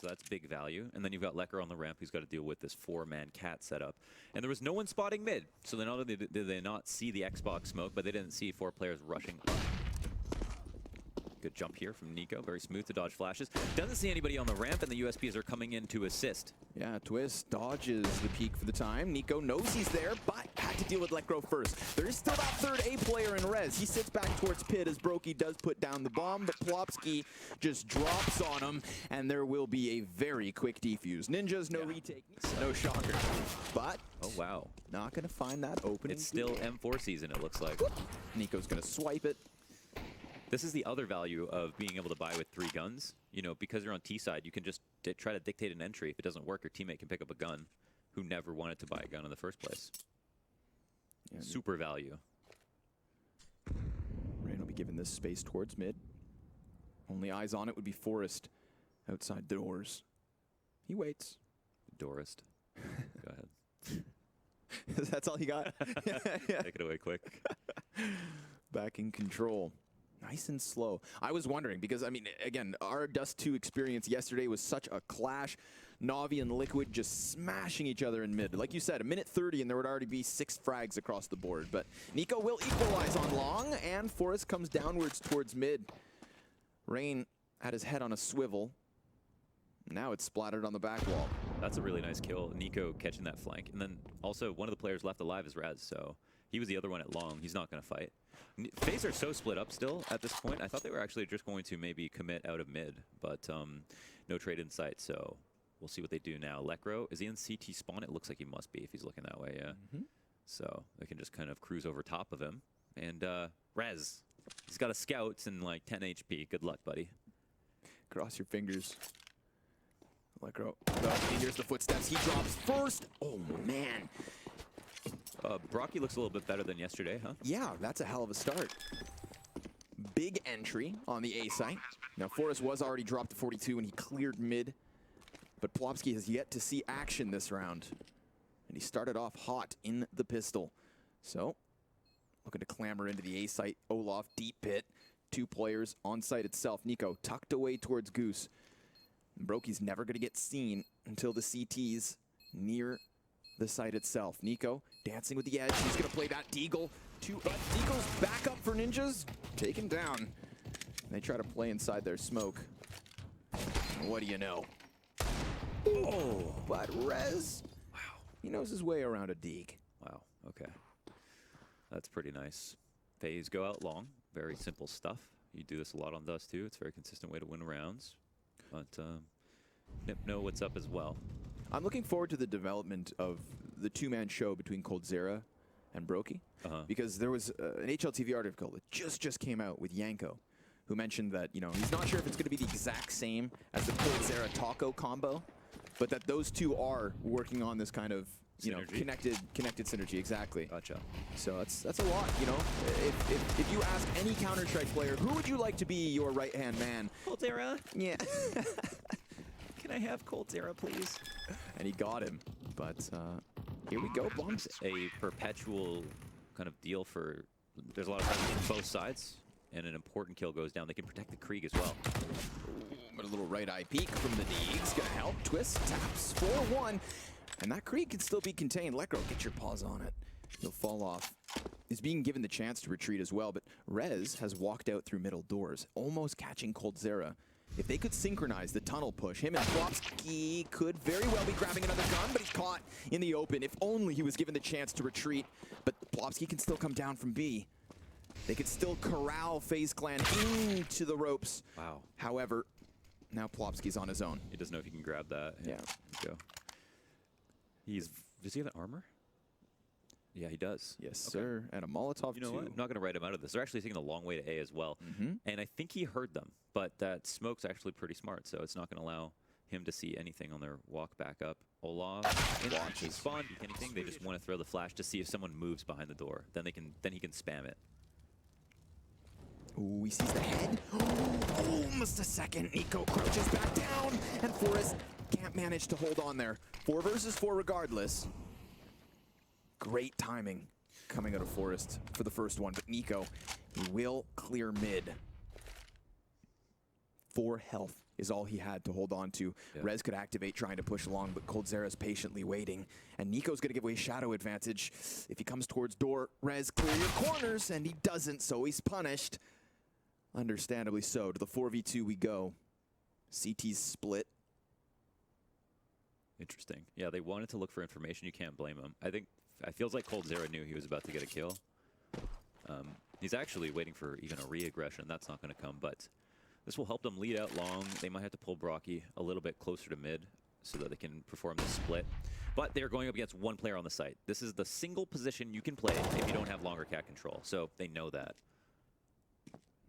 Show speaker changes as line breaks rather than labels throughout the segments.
so that's big value. And then you've got Lecker on the ramp who's got to deal with this 4-man cat setup. And there was no one spotting mid, so not only did they not see the Xbox smoke, but they didn't see 4 players rushing up. Good jump here from Nico, very smooth to dodge flashes. Doesn't see anybody on the ramp, and the USPs are coming in to assist.
Yeah, Twist dodges the peak for the time. Nico knows he's there, but had to deal with Lekro first. There is still that third A player in res. He sits back towards Pit as Brokey does put down the bomb, but Plopsky just drops on him, and there will be a very quick defuse. Ninjas, no retake, no shocker. But,
oh wow,
not going to find that opening.
It's still M4 season, it looks like.
Nico's going to swipe it.
This is the other value of being able to buy with 3 guns. You know, because you're on T side, you can just try to dictate an entry. If it doesn't work, your teammate can pick up a gun who never wanted to buy a gun in the first place. Yeah, super value.
Rain will be giving this space towards mid. Only eyes on it would be Forrest outside the doors. He waits.
Dorist. Go ahead.
That's all he got?
Yeah. Take it away quick.
Back in control. Nice and slow. I was wondering, because, I mean, again, our Dust 2 experience yesterday was such a clash. Navi and Liquid just smashing each other in mid. Like you said, a minute 30, and there would already be 6 frags across the board. But Nico will equalize on long, and Forrest comes downwards towards mid. Rain had his head on a swivel. Now it's splattered on the back wall.
That's a really nice kill. Nico catching that flank. And then also, one of the players left alive is Raz, so he was the other one at long. He's not going to fight. Faze are so split up still at this point. I thought they were actually just going to maybe commit out of mid, but no trade in sight, so we'll see what they do now. Lekro, is he in CT spawn? It looks like he must be if he's looking that way, yeah. So they can just kind of cruise over top of him. And Rez, he's got a scout and like 10 HP. Good luck, buddy.
Cross your fingers. Lekro, here's the footsteps. He drops first. Oh, man.
Brocky looks a little bit better than yesterday, huh?
Yeah, that's a hell of a start. Big entry on the A site. Now, Forrest was already dropped to 42 and he cleared mid. But Plopsky has yet to see action this round. And he started off hot in the pistol. So, looking to clamber into the A site. Olaf, deep pit. 2 players on site itself. Nico tucked away towards Goose. Brokey's never going to get seen until the CT's near the site itself. Nico dancing with the edge. He's going to play that Deagle. Deagle's back up for Ninjas. Taken down. They try to play inside their smoke. And what do you know? Oh, but Rez, wow, he knows his way around a Deag.
Wow, okay. That's pretty nice. Faze go out long. Very simple stuff. You do this a lot on Dust too. It's a very consistent way to win rounds. But Nip know what's up as well.
I'm looking forward to the development of the 2-man show between Coldzera and Brokey. Because there was an HLTV article that just came out with Yanko, who mentioned that, you know, he's not sure if it's going to be the exact same as the Coldzera Taco combo, but that those two are working on this kind of, you know, connected synergy. Exactly.
Gotcha.
So that's a lot, you know. If you ask any Counter-Strike player, who would you like to be your right-hand man?
Coldzera?
Yeah.
Can I have Coldzera, please?
And he got him. But here we go. Bombs.
A perpetual kind of deal for... There's a lot of pressure from both sides, and an important kill goes down. They can protect the Krieg as well.
Ooh, but a little right-eye peek from the Deag's gonna help. Twist taps 4-1. And that Krieg can still be contained. Lekro, get your paws on it. He'll fall off. He's being given the chance to retreat as well, but Rez has walked out through middle doors, almost catching Coldzera. If they could synchronize the tunnel push, him and Plopsky could very well be grabbing another gun, but he's caught in the open. If only he was given the chance to retreat, but Plopsky can still come down from B. They could still corral FaZe Clan into the ropes.
Wow.
However, now Plopsky's on his own.
He doesn't know if he can grab that.
Yeah.
Go. Does he have an armor? Yeah, he does.
Yes, sir. And a Molotov,
you know what? I'm not going to write him out of this. They're actually taking a long way to A as well. And I think he heard them, but that smoke's actually pretty smart, so it's not going to allow him to see anything on their walk back up. Olaf, spawn, anything. They just want to throw the flash to see if someone moves behind the door. Then he can spam it.
Ooh, he sees the head. Almost a second. Nico crouches back down, and Forrest can't manage to hold on there. 4 versus 4 regardless. Great timing coming out of Forrest for the first one, but Nico, he will clear mid. 4 health is all he had to hold on to.
Yeah.
Rez could activate trying to push along, but coldzera's patiently waiting. And Nico's going to give away shadow advantage. If he comes towards door, Rez, clear your corners, and he doesn't, so he's punished. Understandably so. To the 4v2 we go. CT's split.
Interesting. Yeah, they wanted to look for information. You can't blame them. I feels like coldzera knew he was about to get a kill. He's actually waiting for even a re-aggression. That's not going to come, but this will help them lead out long. They might have to pull Brocky a little bit closer to mid so that they can perform the split. But they're going up against one player on the site. This is the single position you can play if you don't have longer cat control. So they know that.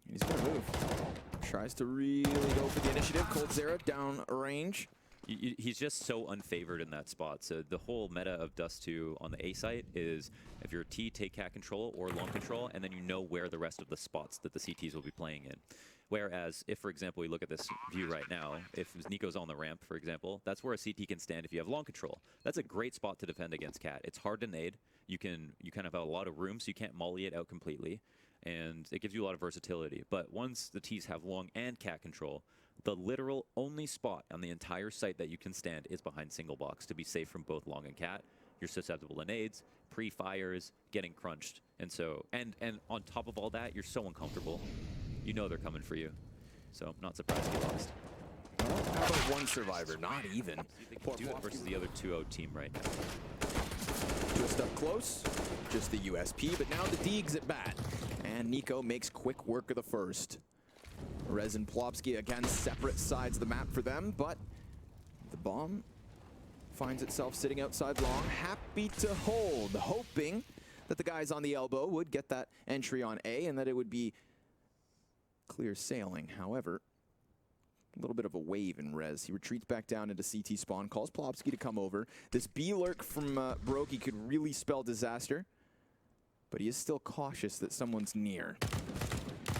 He's going to move. Tries to really go for the initiative. coldzera down range.
He's just so unfavored in that spot. So the whole meta of Dust 2 on the A site is if you're T, take cat control or long control, and then you know where the rest of the spots that the CTs will be playing in. Whereas if, for example, we look at this view right now, if Nico's on the ramp, for example, that's where a CT can stand if you have long control. That's a great spot to defend against cat. It's hard to nade. You kind of have a lot of room, so you can't molly it out completely. And it gives you a lot of versatility. But once the Ts have long and cat control, the literal only spot on the entire site that you can stand is behind single box to be safe from both long and cat. You're susceptible to nades, pre-fires, getting crunched. And so, and on top of all that, you're so uncomfortable. You know they're coming for you. So, not surprised you lost.
How about one survivor? Not even.
They can do it versus the other 2-0 team right now.
Twist up close, just the USP, but now the Deegs at bat. And Nico makes quick work of the first. Rez and Plopsky, again, separate sides of the map for them, but the bomb finds itself sitting outside long, happy to hold, hoping that the guys on the elbow would get that entry on A and that it would be clear sailing. However, a little bit of a wave in Rez. He retreats back down into CT spawn, calls Plopsky to come over. This B lurk from Brokey could really spell disaster, but he is still cautious that someone's near.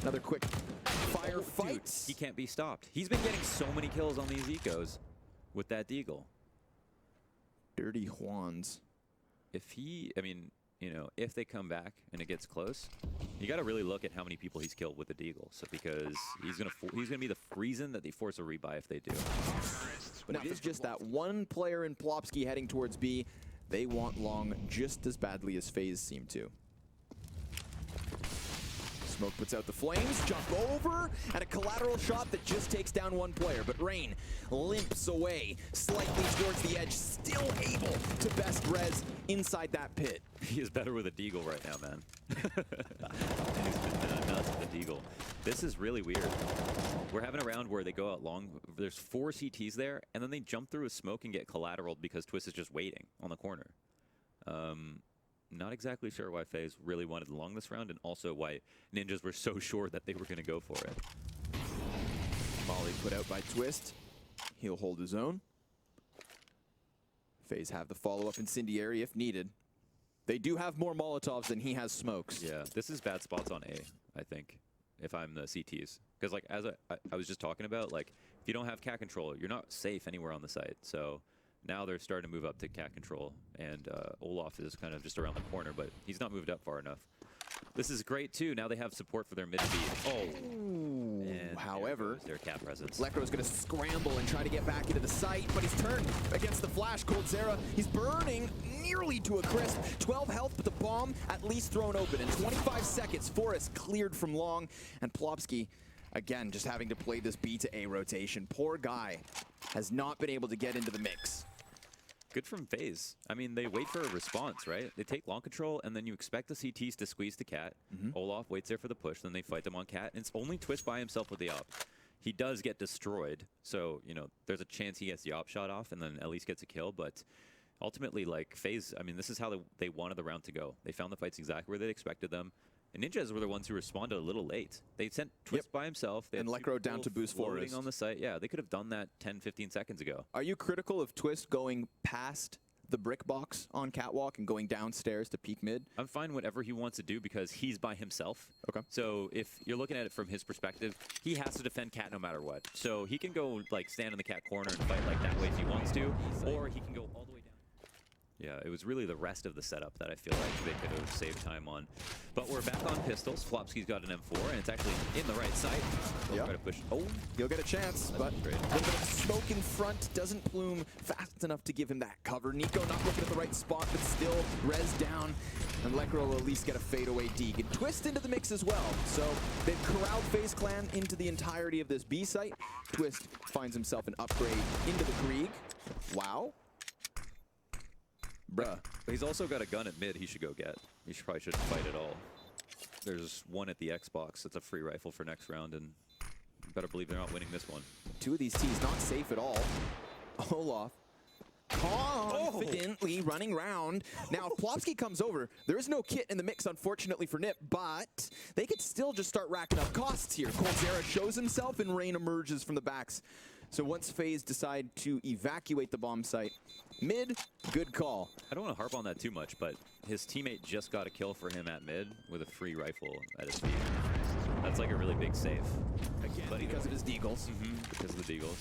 Another quick firefight.
He can't be stopped. He's been getting so many kills on these ecos with that deagle.
Dirty Juans.
If he, I mean, you know, if they come back and it gets close, you got to really look at how many people he's killed with the deagle. So because he's gonna be the reason that they force a rebuy if they do.
But it is just that one player in Plopsky heading towards B. They want long just as badly as Faze seem to. Smoke puts out the flames, jump over, and a collateral shot that just takes down one player. But Rain limps away, slightly towards the edge, still able to best Rez inside that pit.
He is better with a deagle right now, man. He's been nuts with the deagle. This is really weird. We're having a round where they go out long. There's 4 CTs there, and then they jump through a smoke and get collateraled because Twist is just waiting on the corner. Not exactly sure why FaZe really wanted long this round, and also why Ninjas were so sure that they were going to go for it.
Molly put out by Twist. He'll hold his own. FaZe have the follow-up incendiary if needed. They do have more Molotovs than he has smokes.
Yeah, this is bad spots on A, I think, if I'm the CTs. Because, like, as I was just talking about, like, if you don't have cat control, you're not safe anywhere on the site. So now they're starting to move up to cat control, and Olaf is kind of just around the corner, but he's not moved up far enough. This is great, too. Now they have support for their mid speed. Oh. And
however,
their cat presence.
Lekro's going to scramble and try to get back into the site, but he's turned against the flash. coldzera, he's burning nearly to a crisp. 12 health, but the bomb at least thrown open. In 25 seconds, Forrest cleared from long, and Plopsky, again, just having to play this B to A rotation. Poor guy has not been able to get into the mix.
Good from FaZe. I mean, they wait for a response, right? They take long control, and then you expect the CTs to squeeze the cat. Olaf waits there for the push, then they fight them on cat, and it's only Twist by himself with the op. He does get destroyed, so, you know, there's a chance he gets the op shot off and then at least gets a kill, but ultimately, like, FaZe, I mean, this is how they wanted the round to go. They found the fights exactly where they expected them. And Ninjas were the ones who responded a little late. They sent Twist by himself. They
and Lekro down to boost Forrest
on the site. Yeah, they could have done that 10, 15 seconds ago.
Are you critical of Twist going past the brick box on catwalk and going downstairs to peak mid?
I'm fine whatever he wants to do because he's by himself.
Okay.
So if you're looking at it from his perspective, he has to defend cat no matter what. So he can go like stand in the cat corner and fight like that way if he wants to, or he can go all the way down. Yeah, it was really the rest of the setup that I feel like they could have saved time on. But we're back on pistols. Flopsky's got an M4, and it's actually in the right site. He'll try to push. Oh,
he'll get a chance, but a little bit of smoke in front doesn't plume fast enough to give him that cover. Nico not looking at the right spot, but still res down. And Lekro will at least get a fadeaway deke. And Twist into the mix as well. So they've corralled FaZe Clan into the entirety of this B site. Twist finds himself an upgrade into the Krieg. Wow. Bruh.
He's also got a gun at mid he should go get. He probably shouldn't fight at all. There's one at the Xbox. It's a free rifle for next round, and you better believe they're not winning this one.
Two of these T's not safe at all. Olaf confidently running round. Now, if Plopsky comes over, there is no kit in the mix, unfortunately, for Nip, but they could still just start racking up costs here. Coldzera shows himself, and Rain emerges from the backs. So once FaZe decide to evacuate the bomb site, mid, good call.
I don't want to harp on that too much, but his teammate just got a kill for him at mid with a free rifle at his feet. That's like a really big save.
Again, but because of his deagles.
Because of the deagles.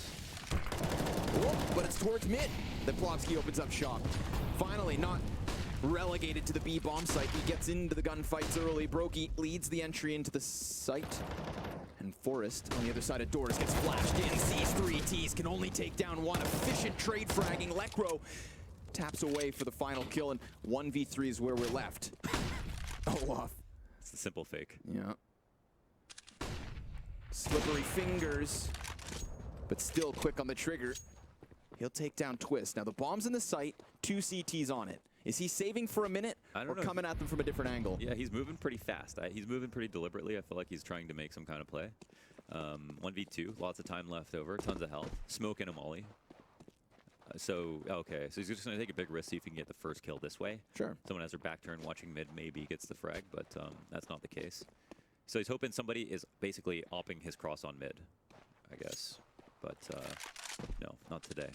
Whoa, but it's towards mid that Plopsky opens up shop. Finally, not relegated to the B bomb site. He gets into the gunfights early. Brokey leads the entry into the site. And Forrest on the other side of doors gets flashed in. Sees 3 Ts, can only take down one. Efficient trade fragging. Lekro taps away for the final kill, and 1v3 is where we're left. Olaf.
It's a simple fake.
Yeah. Slippery fingers, but still quick on the trigger. He'll take down Twist. Now the bomb's in the site, 2 CTs on it. Is he saving for a minute or coming at them from a different angle?
Yeah, he's moving pretty fast. He's moving pretty deliberately. I feel like he's trying to make some kind of play. 1v2, lots of time left over, tons of health. Smoke and a molly. Okay, so he's just going to take a big risk, see if he can get the first kill this way.
Sure.
Someone has their back turn watching mid, maybe gets the frag, but that's not the case. So he's hoping somebody is basically opping his cross on mid, I guess. But no, not today.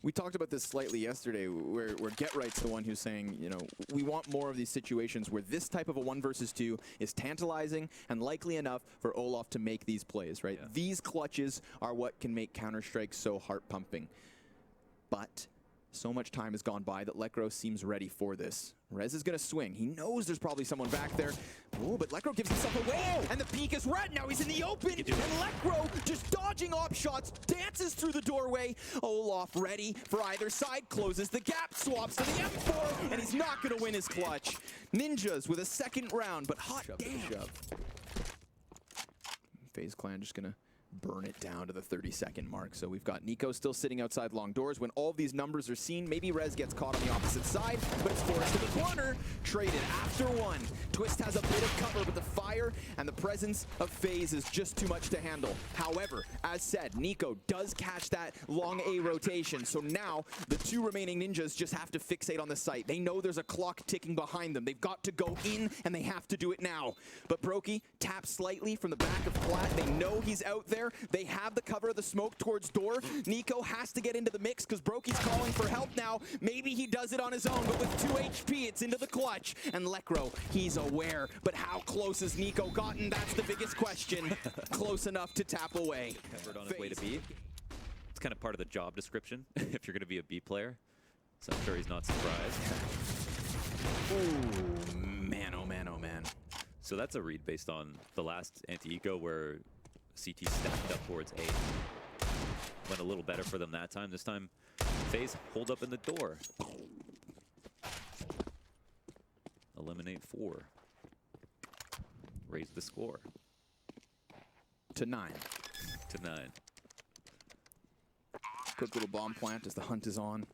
We talked about this slightly yesterday, where Get Right's the one who's saying, you know, we want more of these situations where this type of a 1 versus 2 is tantalizing and likely enough for Olaf to make these plays, right?
Yeah.
These clutches are what can make Counter-Strike so heart-pumping. But so much time has gone by that Lekro seems ready for this. Rez is going to swing. He knows there's probably someone back there. Oh, but Lekro gives himself away, and the peak is red. Now he's in the open, and Lekro just dodging op shots, dances through the doorway. Olaf ready for either side, closes the gap, swaps to the M4, and he's not going to win his clutch. Ninjas with a second round, but hot damn. FaZe Clan just going to burn it down to the 30-second mark. So we've got Nico still sitting outside long doors. When all of these numbers are seen, maybe Rez gets caught on the opposite side, but it's forced to the corner. Traded after one. Twist has a bit of cover, but the fire and the presence of FaZe is just too much to handle. However, as said, Nico does catch that long A rotation. So now the 2 remaining ninjas just have to fixate on the site. They know there's a clock ticking behind them. They've got to go in, and they have to do it now. But Brokey taps slightly from the back of Plat. They know he's out there. They have the cover of the smoke towards door. Nico has to get into the mix because Brokey's calling for help now. Maybe he does it on his own, but with 2 HP, it's into the clutch. And Lekro, he's aware, but how close has Nico gotten? That's the biggest question. Close enough to tap away.
Covered on his way to B. It's kind of part of the job description if you're going to be a B player. So I'm sure he's not surprised.
Ooh, man, oh man, oh man.
So that's a read based on the last anti-eco where CT stacked up towards A. Went a little better for them that time. This time, FaZe hold up in the door. Eliminate 4. Raise the score.
To 9.
To 9.
Quick little bomb plant as the hunt is on.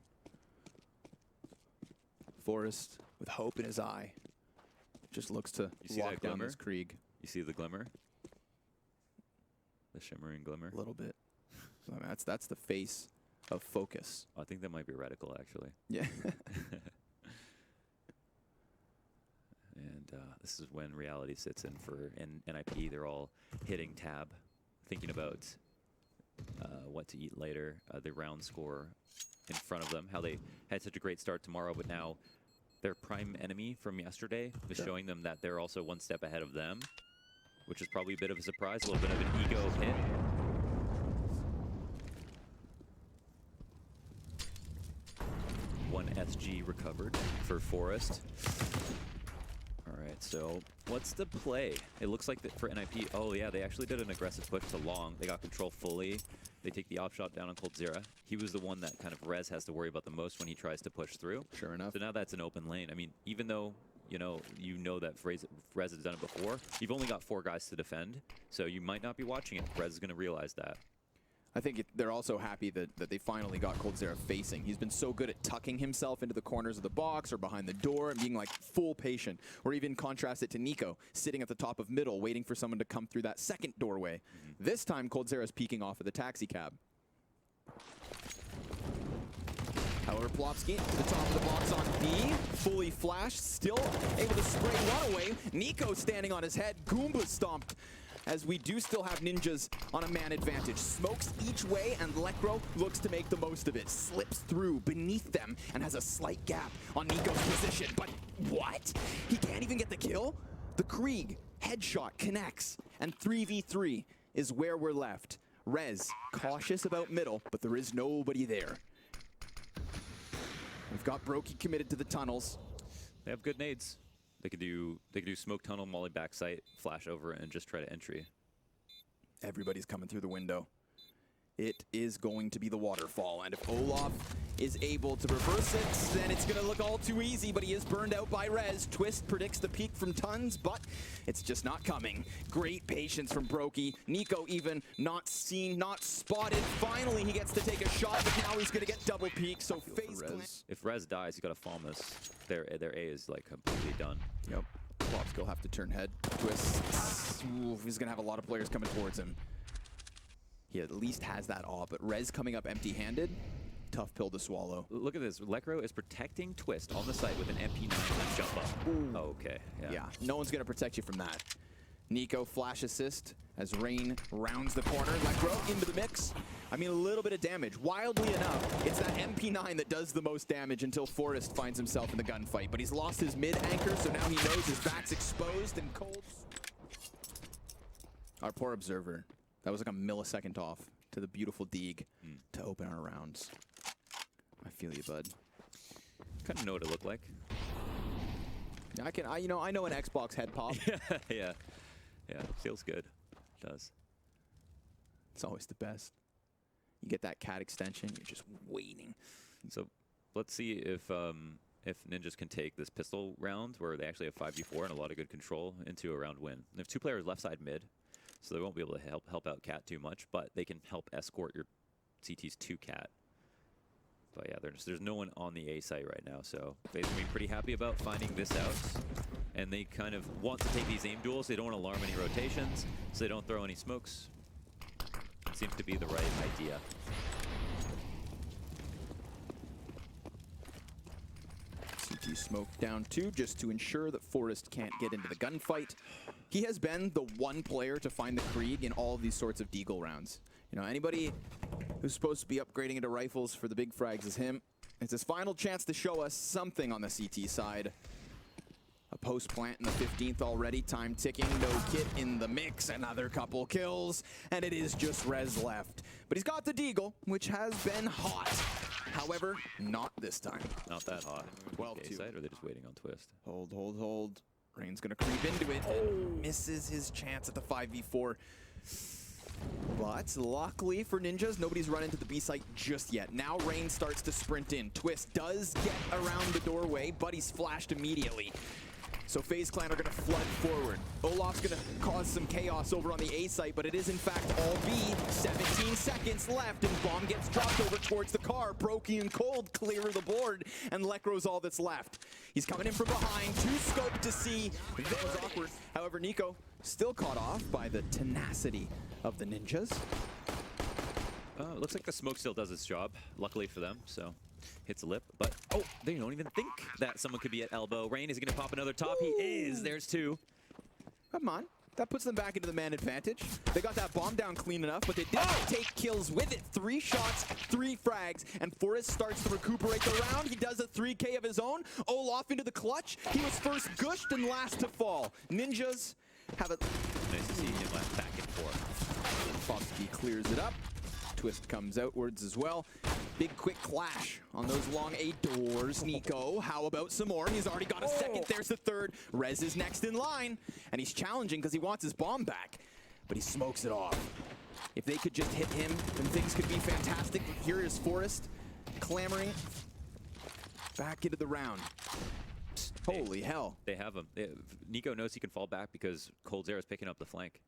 Forrest, with hope in his eye, just looks to lock down this Krieg.
You see the glimmer? The shimmering glimmer?
A little bit. I mean, that's the face of focus.
I think that might be reticle, actually.
Yeah.
And this is when reality sits in for NIP. They're all hitting tab, thinking about what to eat later, the round score in front of them, how they had such a great start tomorrow, but now their prime enemy from yesterday is showing them that they're also 1 step ahead of them, which is probably a bit of a surprise, a little bit of an ego hit. one SG recovered for Forest. All right, so what's the play? It looks like that for NIP, oh yeah, they actually did an aggressive push to long. They got control fully. They take the op shot down on coldzera. He was the one that kind of Rez has to worry about the most when he tries to push through.
Sure enough.
So now that's an open lane. I mean, even though, you know that Rez has done it before, you've only got 4 guys to defend, so you might not be watching it. Rez is going to realize that.
I think they're also happy that they finally got coldzera facing. He's been so good at tucking himself into the corners of the box or behind the door and being like full patient. Or even contrast it to Nico, sitting at the top of middle, waiting for someone to come through that second doorway. This time, coldzera's peeking off of the taxi cab. However, Plopsky to the top of the box on B, fully flashed, still able to spray one away. Nico standing on his head, Goomba stomped, as we do still have ninjas on a man advantage. Smokes each way, and Lekro looks to make the most of it. Slips through beneath them and has a slight gap on Nico's position. But what? He can't even get the kill? The Krieg headshot connects, and 3v3 is where we're left. Rez cautious about middle, but there is nobody there. We've got Brokey committed to the tunnels.
They have good nades. They could do smoke tunnel, molly backside, flash over, and just try to entry.
Everybody's coming through the window. It is going to be the waterfall, and if Olaf is able to reverse it, then it's going to look all too easy, but he is burned out by Rez. Twist predicts the peak from Tons, but it's just not coming. Great patience from Brokey. Nico even not seen, not spotted. Finally, he gets to take a shot, but now he's going to get double peak, so Faze.
If Rez dies, you got to farm this. Their A is like completely done.
Yep. Plopsky will have to turn head. Twist. Ooh, he's going to have a lot of players coming towards him. He at least has that off, but Rez coming up empty-handed, tough pill to swallow.
Look at this. Lekro is protecting Twist on the site with an MP9 and jump up.
Ooh.
Okay,
Yeah, no one's going to protect you from that. Nico flash assist as Rain rounds the corner. Lekro into the mix. I mean, a little bit of damage. Wildly enough, it's that MP9 that does the most damage until Forrest finds himself in the gunfight. But he's lost his mid anchor, so now he knows his back's exposed and cold. Our poor observer. That was like a millisecond off to the beautiful Deeg to open our rounds. I feel you, bud.
Kind of know what it looked like.
Yeah, I know an Xbox head pop.
yeah. Feels good. It does.
It's always the best. You get that cat extension, you're just waiting.
So let's see if ninjas can take this pistol round where they actually have 5v4 and a lot of good control into a round win. They have 2 players left side mid. So they won't be able to help out Cat too much, but they can help escort your CTs to Cat. But yeah, there's no one on the A site right now, so Faze will be pretty happy about finding this out. And they kind of want to take these aim duels. They don't want to alarm any rotations, so they don't throw any smokes. It seems to be the right idea.
CT smoke down 2 just to ensure that Forrest can't get into the gunfight. He has been the one player to find the Krieg in all of these sorts of Deagle rounds. You know, anybody who's supposed to be upgrading into rifles for the big frags is him. It's his final chance to show us something on the CT side. A post plant in the 15th already, time ticking, no kit in the mix, another couple kills, and it is just Rez left. But he's got the Deagle, which has been hot. However, not this time.
Not that hot.
12-2.
Side, or are they just waiting on Twist?
Hold. Rain's gonna creep into it and misses his chance at the 5v4. But luckily for ninjas, nobody's run into the B site just yet. Now Rain starts to sprint in. Twist does get around the doorway, but he's flashed immediately. So FaZe Clan are gonna flood forward. Olaf's gonna cause some chaos over on the A site, but it is in fact all B. 17 seconds left, and bomb gets dropped over towards the car. Brokey and Cold clear the board, and Lekro's all that's left. He's coming in from behind, 2 scope to see. That was awkward. However, Nico still caught off by the tenacity of the ninjas.
Looks like the smoke still does its job, luckily for them, so hits a lip, but oh, they don't even think that someone could be at elbow. Rain is going to pop another top. He is. There's 2.
Come on. That puts them back into the man advantage. They got that bomb down clean enough, but they didn't take kills with it. 3 shots, 3 frags, and Forrest starts to recuperate the round. He does a 3K of his own. Olaf into the clutch. He was first gushed and last to fall. Ninjas have a...
Nice to see him back and forth.
Plopsky clears it up. Twist comes outwards as well. Big quick clash on those long A doors. Nico, how about some more? He's already got a second. There's the third. Rez is next in line. And he's challenging because he wants his bomb back. But he smokes it off. If they could just hit him, then things could be fantastic. Here is Forrest clamoring back into the round. Holy hell.
They have him. Nico knows he can fall back because coldzera is picking up the flank.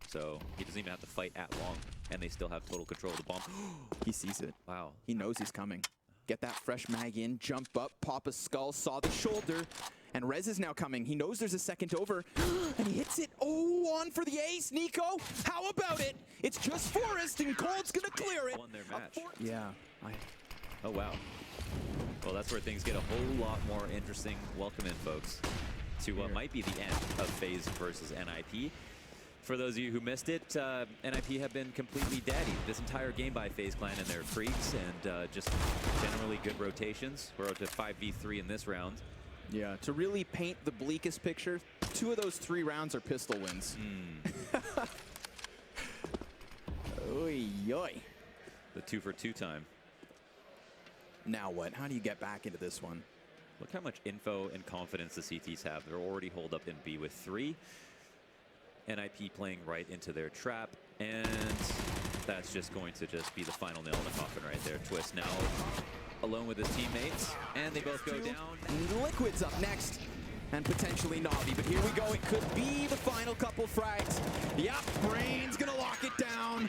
So he doesn't even have to fight at long, and they still have total control of the bomb.
He sees it.
Wow.
He knows he's coming. Get that fresh mag in, jump up, pop a skull, saw the shoulder, and Rez is now coming. He knows there's a second over, and he hits it. Oh, on for the ace, Nico. How about it? It's just Forrest, and Cold's gonna clear it.
Won their match.
Yeah.
Oh, wow. Well, that's where things get a whole lot more interesting. Welcome in, folks, to what might be the end of Faze versus NIP. For those of you who missed it, NIP have been completely daddied this entire game by Faze Clan and their freaks, and just generally good rotations. We're up to 5v3 in this round.
Yeah, to really paint the bleakest picture, 2 of those 3 rounds are pistol wins. Oy, oy.
The 2-for-2 time.
Now what? How do you get back into this one?
Look how much info and confidence the CTs have. They're already holed up in B with 3. NIP playing right into their trap, and that's just going to just be the final nail in the coffin right there. Twist now alone with his teammates, and they both go down.
Liquid's up next, and potentially Navi, but here we go. It could be the final couple frags. Yep, Brain's gonna lock it down.